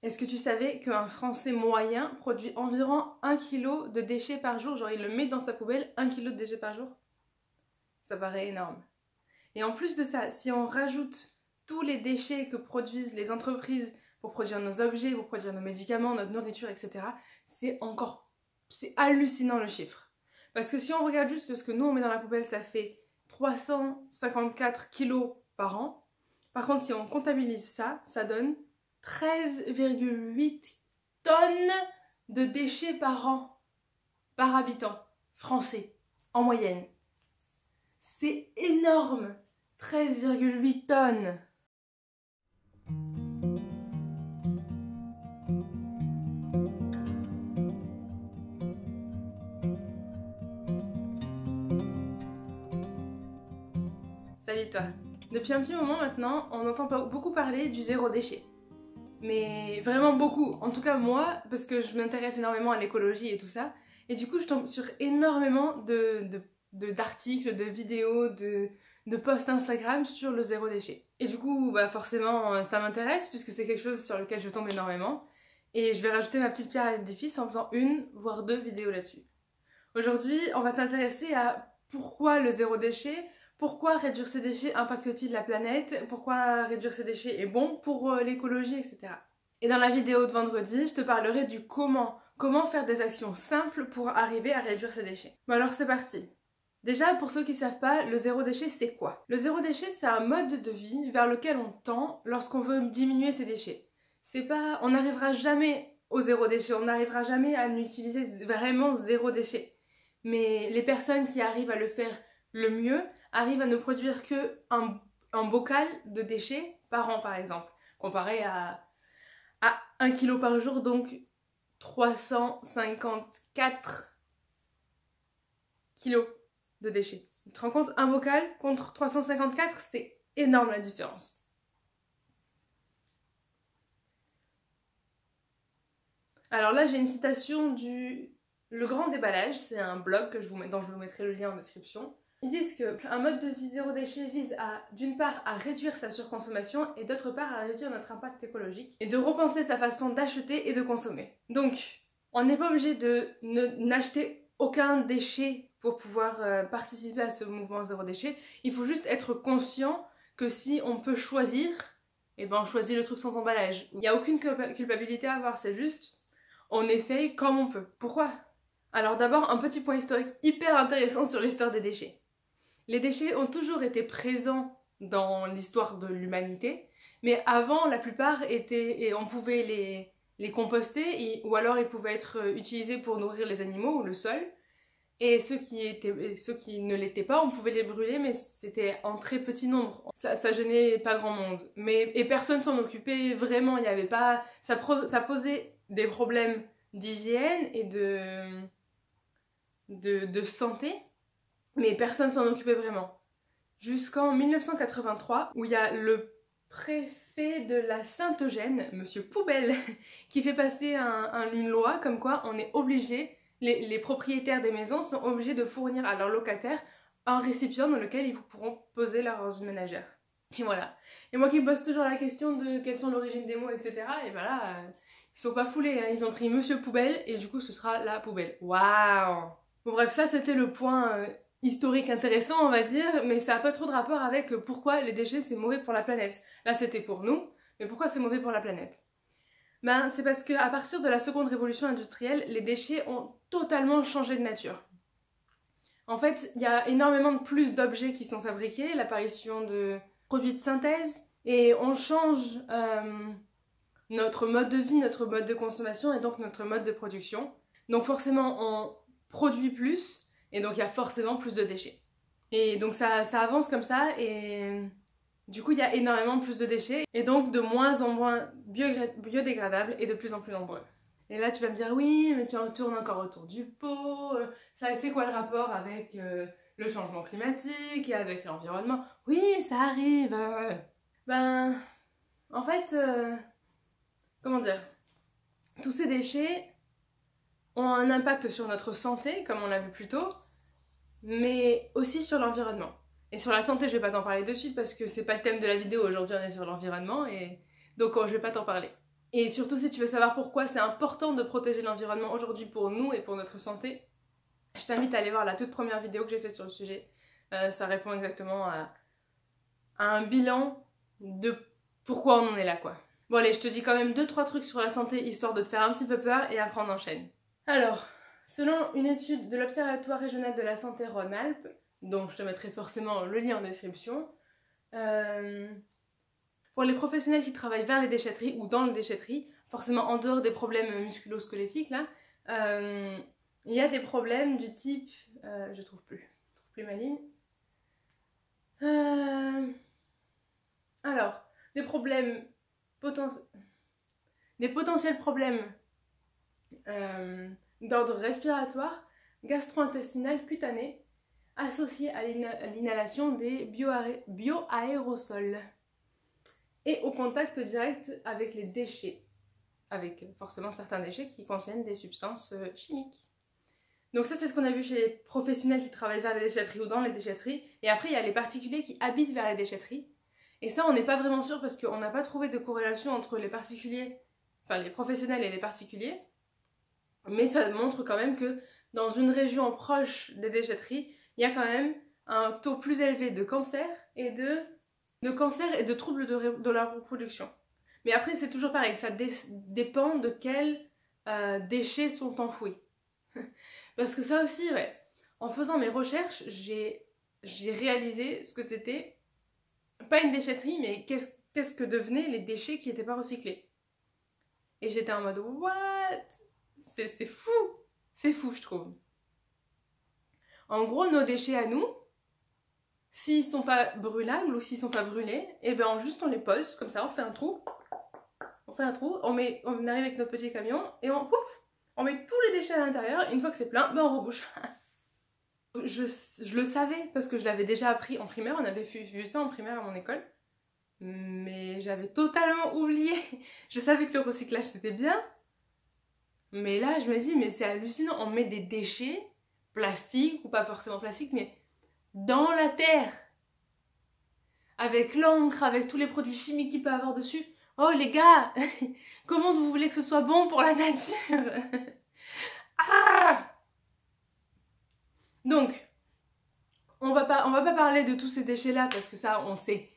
Est-ce que tu savais qu'un Français moyen produit environ 1 kg de déchets par jour? Genre il le met dans sa poubelle, 1 kg de déchets par jour? Ça paraît énorme. Et en plus de ça, si on rajoute tous les déchets que produisent les entreprises pour produire nos objets, pour produire nos médicaments, notre nourriture, etc., c'est hallucinant le chiffre. Parce que si on regarde juste ce que nous on met dans la poubelle, ça fait 354 kilos par an. Par contre, si on comptabilise ça, ça donne 13,8 tonnes de déchets par an, par habitant, français, en moyenne. C'est énorme! 13,8 tonnes! Salut toi! Depuis un petit moment maintenant, on entend beaucoup parler du zéro déchet. Mais vraiment beaucoup, en tout cas moi, parce que je m'intéresse énormément à l'écologie et tout ça. Et du coup je tombe sur énormément d'articles, de vidéos, de posts Instagram sur le zéro déchet. Et du coup bah forcément ça m'intéresse puisque c'est quelque chose sur lequel je tombe énormément. Et je vais rajouter ma petite pierre à l'édifice en faisant une, voire 2 vidéos là-dessus. Aujourd'hui on va s'intéresser à pourquoi le zéro déchet. Pourquoi réduire ces déchets impacte-t-il la planète? Pourquoi réduire ces déchets est bon pour l'écologie, etc. Et dans la vidéo de vendredi, je te parlerai du comment. Comment faire des actions simples pour arriver à réduire ces déchets. Bon alors c'est parti. Déjà, pour ceux qui ne savent pas, le zéro déchet c'est quoi? Le zéro déchet c'est un mode de vie vers lequel on tend lorsqu'on veut diminuer ses déchets. On n'arrivera jamais au zéro déchet, on n'arrivera jamais à utiliser vraiment zéro déchet. Mais les personnes qui arrivent à le faire le mieux arrive à ne produire que un bocal de déchets par an par exemple, comparé à 1 kg par jour, donc 354 kilos de déchets. Tu te rends compte, un bocal contre 354, c'est énorme la différence. Alors là j'ai une citation du Le Grand Déballage, c'est un blog dont je vous mettrai le lien en description. Ils disent qu'un mode de vie zéro déchet vise d'une part à réduire sa surconsommation et d'autre part à réduire notre impact écologique et de repenser sa façon d'acheter et de consommer. Donc, on n'est pas obligé de n'acheter aucun déchet pour pouvoir participer à ce mouvement zéro déchet. Il faut juste être conscient que si on peut choisir, eh ben on choisit le truc sans emballage. Il n'y a aucune culpabilité à avoir, c'est juste on essaye comme on peut. Pourquoi? Alors d'abord, un petit point historique hyper intéressant sur l'histoire des déchets. Les déchets ont toujours été présents dans l'histoire de l'humanité, mais avant, la plupart on pouvait les composter, ou alors ils pouvaient être utilisés pour nourrir les animaux ou le sol. Et ceux qui ne l'étaient pas, on pouvait les brûler, mais c'était en très petit nombre. Ça gênait pas grand monde. Et personne s'en occupait vraiment, il y avait pas... Ça posait des problèmes d'hygiène et de santé, mais personne s'en occupait vraiment. Jusqu'en 1983, où il y a le préfet de la Sainte-Eugène, Monsieur Poubelle, qui fait passer une loi comme quoi on est obligé, les propriétaires des maisons sont obligés de fournir à leurs locataires un récipient dans lequel ils pourront poser leur ordures ménagères. Et voilà. Et moi qui me pose toujours la question de quelles sont l'origine des mots, etc. Et voilà, ils sont pas foulés, hein. Ils ont pris Monsieur Poubelle et du coup ce sera la poubelle. Waouh! Bon bref, ça c'était le point historique intéressant on va dire, mais ça n'a pas trop de rapport avec pourquoi les déchets c'est mauvais pour la planète. Là c'était pour nous, mais pourquoi c'est mauvais pour la planète? Ben c'est parce qu'à partir de la seconde révolution industrielle, les déchets ont totalement changé de nature. En fait, il y a énormément de plus d'objets qui sont fabriqués, l'apparition de produits de synthèse, et on change notre mode de vie, notre mode de consommation et donc notre mode de production. Donc forcément on produit plus, et donc il y a forcément plus de déchets. Et donc ça avance comme ça, et du coup il y a énormément plus de déchets, et donc de moins en moins biodégradables et de plus en plus nombreux. Et là tu vas me dire oui, mais tu en tournes encore autour du pot, c'est quoi le rapport avec le changement climatique et avec l'environnement? Oui, ça arrive. Ben, en fait, comment dire, tous ces déchets ont un impact sur notre santé, comme on l'a vu plus tôt, mais aussi sur l'environnement. Et sur la santé, je vais pas t'en parler de suite parce que c'est pas le thème de la vidéo. Aujourd'hui, on est sur l'environnement et donc je vais pas t'en parler. Et surtout si tu veux savoir pourquoi c'est important de protéger l'environnement aujourd'hui pour nous et pour notre santé, je t'invite à aller voir la toute première vidéo que j'ai faite sur le sujet. Ça répond exactement à un bilan de pourquoi on en est là, quoi. Bon allez, je te dis quand même 2-3 trucs sur la santé, histoire de te faire un petit peu peur, et après on enchaîne. Alors, selon une étude de l'Observatoire régional de la santé Rhône-Alpes, donc je te mettrai forcément le lien en description, pour les professionnels qui travaillent vers les déchetteries ou dans les déchetteries, forcément en dehors des problèmes musculo-squelettiques là, il y a des problèmes du type... je trouve plus ma ligne. Alors, des potentiels problèmes d'ordre respiratoire, gastro-intestinal, cutané, associés à l'inhalation des bioaérosols et au contact direct avec les déchets, avec forcément certains déchets qui contiennent des substances chimiques. Donc ça c'est ce qu'on a vu chez les professionnels qui travaillent vers les déchetteries ou dans les déchetteries, et après il y a les particuliers qui habitent vers les déchetteries, et ça on n'est pas vraiment sûr parce qu'on n'a pas trouvé de corrélation entre les particuliers, enfin les professionnels et les particuliers, mais ça montre quand même que dans une région proche des déchetteries, il y a quand même un taux plus élevé de cancer et de troubles de la reproduction. Mais après c'est toujours pareil, ça dépend de quels déchets sont enfouis. Parce que ça aussi, ouais, en faisant mes recherches, j'ai réalisé ce que c'était, pas une déchetterie, mais qu'est-ce que devenaient les déchets qui n'étaient pas recyclés. Et j'étais en mode, what? C'est fou! C'est fou, je trouve. En gros, nos déchets à nous, s'ils sont pas brûlables ou s'ils sont pas brûlés, et ben juste on les pose, comme ça, on fait un trou, on arrive avec notre petit camion, et on met tous les déchets à l'intérieur, et une fois que c'est plein, ben on rebouche. Je le savais, parce que je l'avais déjà appris en primaire, on avait vu ça en primaire à mon école, mais j'avais totalement oublié. Je savais que le recyclage c'était bien, mais là je me dis, mais c'est hallucinant, on met des déchets, plastiques, ou pas forcément plastiques, mais dans la terre, avec l'encre, avec tous les produits chimiques qu'il peut y avoir dessus. Oh les gars, comment vous voulez que ce soit bon pour la nature? Ah! Donc, on va pas parler de tous ces déchets-là parce que ça, on sait.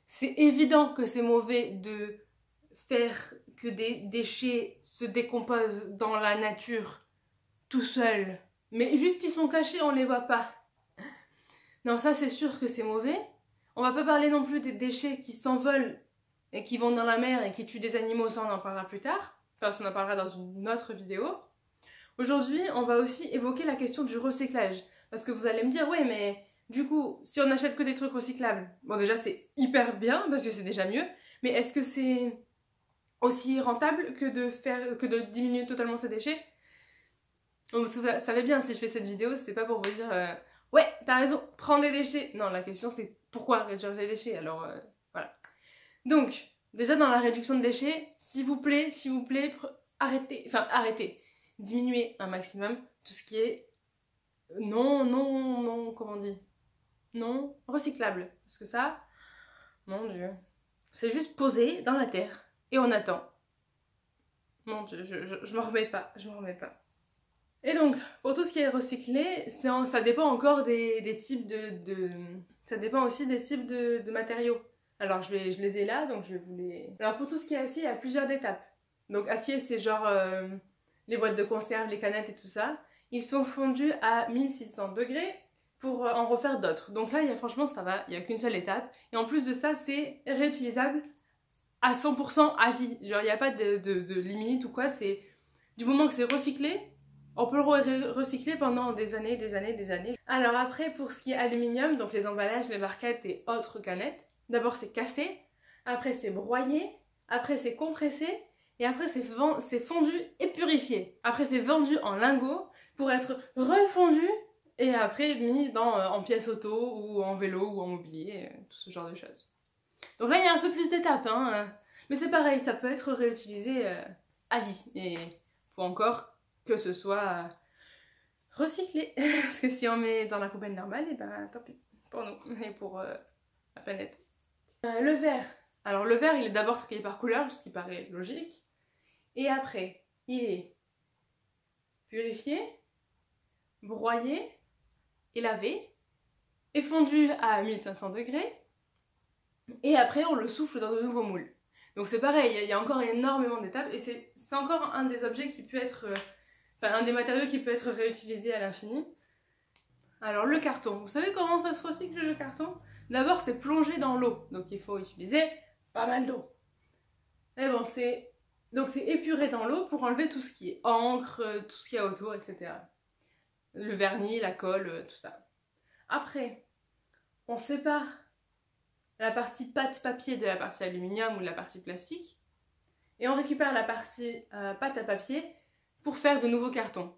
C'est évident que c'est mauvais de faire que des déchets se décomposent dans la nature tout seuls. Mais juste ils sont cachés, on les voit pas. Non, ça c'est sûr que c'est mauvais. On va pas parler non plus des déchets qui s'envolent et qui vont dans la mer et qui tuent des animaux, ça on en parlera plus tard. Enfin, ça on en parlera dans une autre vidéo. Aujourd'hui, on va aussi évoquer la question du recyclage. Parce que vous allez me dire, ouais, mais du coup, si on n'achète que des trucs recyclables, bon déjà c'est hyper bien, parce que c'est déjà mieux, mais est-ce que c'est aussi rentable que de diminuer totalement ces déchets? Donc vous savez bien, si je fais cette vidéo, c'est pas pour vous dire, ouais, t'as raison, prends des déchets. Non, la question c'est pourquoi réduire les déchets, alors voilà. Donc, déjà dans la réduction de déchets, s'il vous plaît, arrêtez. Diminuer un maximum tout ce qui est comment on dit, non recyclable, parce que ça, mon dieu, c'est juste posé dans la terre et on attend. Mon dieu, je m'en remets pas, Et donc, pour tout ce qui est recyclé, ça dépend encore des types ça dépend aussi des types de matériaux. Alors je les ai là, donc je vais vous les... Alors pour tout ce qui est acier, il y a plusieurs étapes. Donc acier, c'est genre les boîtes de conserve, les canettes et tout ça. Ils sont fondus à 1600 degrés pour en refaire d'autres. Donc là, franchement, ça va, il n'y a qu'une seule étape. Et en plus de ça, c'est réutilisable à 100% à vie. Genre, il n'y a pas de limite ou quoi. C'est du moment que c'est recyclé, on peut le recycler pendant des années. Alors après, pour ce qui est aluminium, donc les emballages, les barquettes et autres canettes, d'abord c'est cassé, après c'est broyé, après c'est compressé, et après c'est fondu et purifié. Après c'est vendu en lingots pour être refondu et après mis en pièces auto ou en vélo ou en mobilier, tout ce genre de choses. Donc là il y a un peu plus d'étapes, hein, mais c'est pareil, ça peut être réutilisé à vie. Et il faut encore que ce soit recyclé. Parce que si on met dans la poubelle normale, et ben tant pis pour nous et pour la planète. Le verre. Alors le verre, il est d'abord trié par couleur, ce qui paraît logique. Et après, il est purifié, broyé et lavé, et fondu à 1500 degrés. Et après, on le souffle dans de nouveaux moules. Donc c'est pareil, il y a encore énormément d'étapes, et c'est encore un des objets qui peut être... Enfin, un des matériaux qui peut être réutilisé à l'infini. Alors le carton, vous savez comment ça se recycle le carton? D'abord c'est plongé dans l'eau, donc il faut utiliser pas mal d'eau. Mais bon, donc c'est épuré dans l'eau pour enlever tout ce qui est encre, tout ce qu'il y a autour, etc. Le vernis, la colle, tout ça. Après, on sépare la partie pâte papier de la partie aluminium ou de la partie plastique, et on récupère la partie pâte à papier pour faire de nouveaux cartons,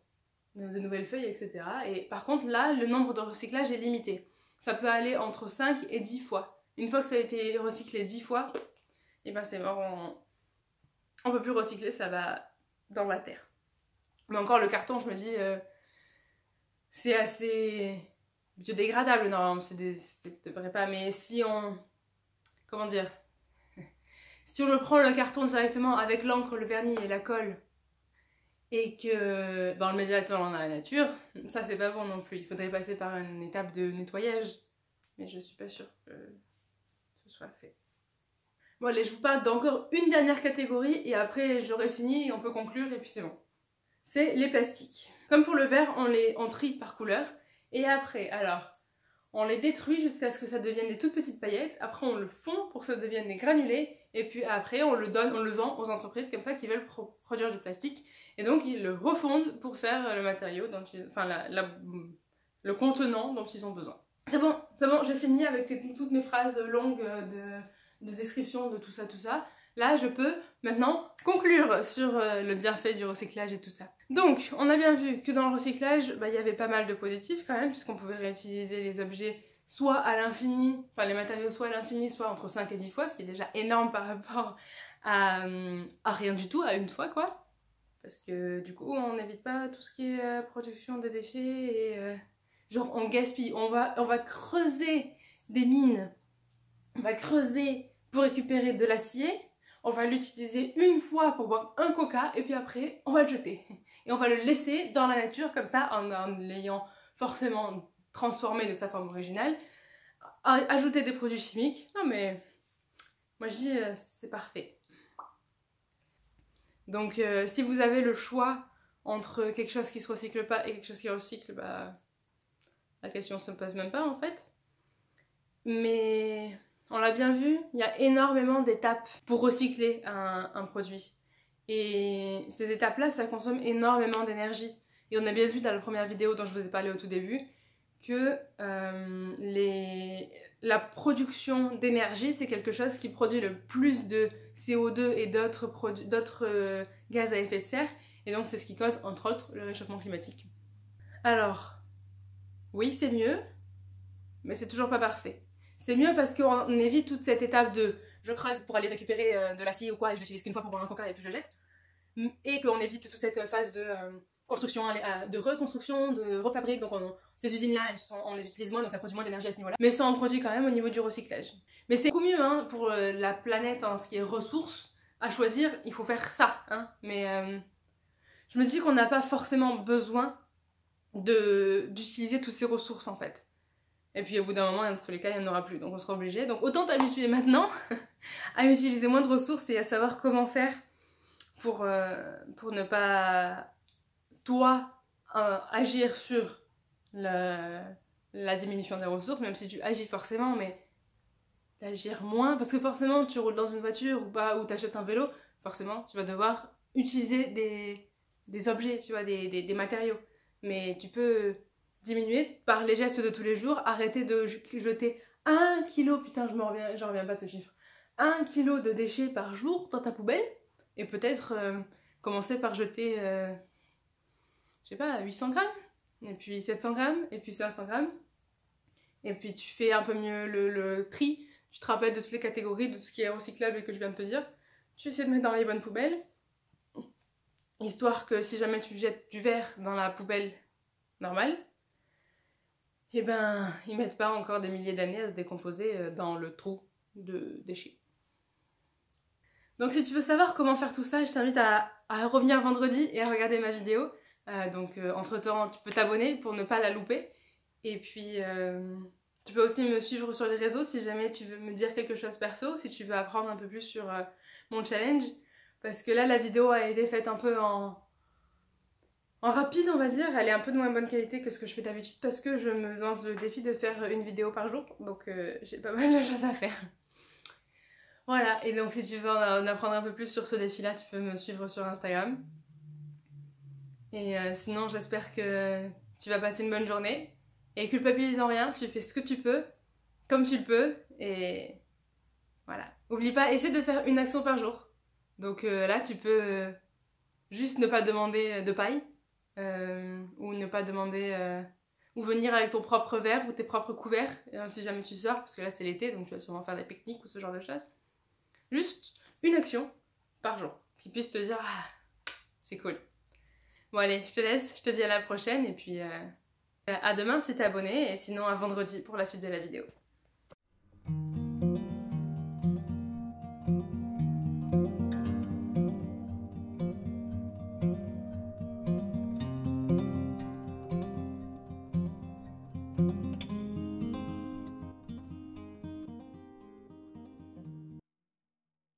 de nouvelles feuilles, etc. Et par contre là, le nombre de recyclage est limité. Ça peut aller entre 5 et 10 fois. Une fois que ça a été recyclé 10 fois, et ben c'est mort, on peut plus recycler, ça va dans la terre. Mais encore le carton, je me dis, c'est assez biodégradable normalement, ça devrait pas, mais si on... Comment dire? Si on le prend le carton directement avec l'encre, le vernis et la colle, et que on le met directement dans la nature, ça c'est pas bon non plus. Il faudrait passer par une étape de nettoyage, mais je suis pas sûre que ce soit fait. Bon allez, je vous parle d'encore une dernière catégorie et après j'aurai fini et on peut conclure et puis c'est bon. C'est les plastiques. Comme pour le verre, on trie par couleur et après, alors, on les détruit jusqu'à ce que ça devienne des toutes petites paillettes. Après, on le fond pour que ça devienne des granulés. Et puis après, on le vend aux entreprises comme ça qui veulent produire du plastique. Et donc, ils le refondent pour faire le matériau, le contenant dont ils ont besoin. C'est bon, j'ai fini avec toutes mes phrases longues de description de tout ça. Là, je peux maintenant conclure sur le bienfait du recyclage et tout ça. Donc, on a bien vu que dans le recyclage, il y avait pas mal de positifs quand même, puisqu'on pouvait réutiliser les objets soit à l'infini, enfin les matériaux soit à l'infini, soit entre 5 et 10 fois, ce qui est déjà énorme par rapport à rien du tout, à une fois quoi. Parce que du coup, on n'évite pas tout ce qui est production de déchets et genre on gaspille, on va creuser des mines, on va creuser pour récupérer de l'acier, on va l'utiliser une fois pour boire un coca et puis après on va le jeter. Et on va le laisser dans la nature comme ça en l'ayant forcément transformé de sa forme originale. Ajouter des produits chimiques, non mais moi je dis c'est parfait. Donc si vous avez le choix entre quelque chose qui se recycle pas et quelque chose qui recycle, la question se pose même pas en fait. Mais on l'a bien vu, il y a énormément d'étapes pour recycler un produit. Et ces étapes-là, ça consomme énormément d'énergie. Et on a bien vu dans la première vidéo dont je vous ai parlé au tout début que la production d'énergie, c'est quelque chose qui produit le plus de CO2 et d'autres gaz à effet de serre. Et donc c'est ce qui cause, entre autres, le réchauffement climatique. Alors, oui, c'est mieux, mais c'est toujours pas parfait. C'est mieux parce qu'on évite toute cette étape de je creuse pour aller récupérer de l'acier ou quoi et je l'utilise qu'une fois pour boire un coca et puis je le jette. Et qu'on évite toute cette phase de construction, de reconstruction, de refabrique. Donc ces usines-là, on les utilise moins, donc ça produit moins d'énergie à ce niveau-là. Mais ça en produit quand même au niveau du recyclage. Mais c'est beaucoup mieux hein, pour la planète en ce qui est ressources. À choisir, il faut faire ça. Hein. Mais je me dis qu'on n'a pas forcément besoin d'utiliser toutes ces ressources en fait. Et puis au bout d'un moment, dans tous les cas, il n'y en aura plus. Donc on sera obligé. Donc autant t'habituer maintenant à utiliser moins de ressources et à savoir comment faire pour ne pas, toi, agir sur la diminution des ressources, même si tu agis forcément, mais d'agir moins. Parce que forcément, tu roules dans une voiture ou t'achètes un vélo, forcément, tu vas devoir utiliser des objets, tu vois, des matériaux. Mais tu peux diminuer par les gestes de tous les jours, arrêter de jeter 1 kilo, putain j'en reviens pas de ce chiffre, 1 kilo de déchets par jour dans ta poubelle, et peut-être commencer par jeter, je sais pas, 800 grammes, et puis 700 grammes, et puis 500 grammes, et puis tu fais un peu mieux le tri, tu te rappelles de toutes les catégories, de tout ce qui est recyclable et que je viens de te dire, tu essaies de mettre dans les bonnes poubelles, histoire que si jamais tu jettes du verre dans la poubelle normale, et ben ils mettent pas encore des milliers d'années à se décomposer dans le trou de déchets. Donc si tu veux savoir comment faire tout ça, je t'invite à revenir vendredi et à regarder ma vidéo. Entre-temps, tu peux t'abonner pour ne pas la louper. Et puis, tu peux aussi me suivre sur les réseaux si jamais tu veux me dire quelque chose perso, si tu veux apprendre un peu plus sur mon challenge. Parce que là, la vidéo a été faite un peu en rapide, on va dire. Elle est un peu de moins bonne qualité que ce que je fais d'habitude parce que je me lance le défi de faire une vidéo par jour. Donc, j'ai pas mal de choses à faire. Voilà, et donc si tu veux en apprendre un peu plus sur ce défi-là, tu peux me suivre sur Instagram. Et sinon, j'espère que tu vas passer une bonne journée. Et culpabilise en rien, tu fais ce que tu peux, comme tu le peux, et voilà. Oublie pas, essaie de faire une action par jour. Donc là, tu peux juste ne pas demander de paille, ou ne pas demander... ou venir avec ton propre verre ou tes propres couverts, si jamais tu sors, parce que là c'est l'été, donc tu vas sûrement faire des pique-niques ou ce genre de choses. Juste une action par jour qui puisse te dire « Ah, c'est cool ». Bon allez, je te laisse, je te dis à la prochaine et puis à demain si t'es abonné et sinon à vendredi pour la suite de la vidéo.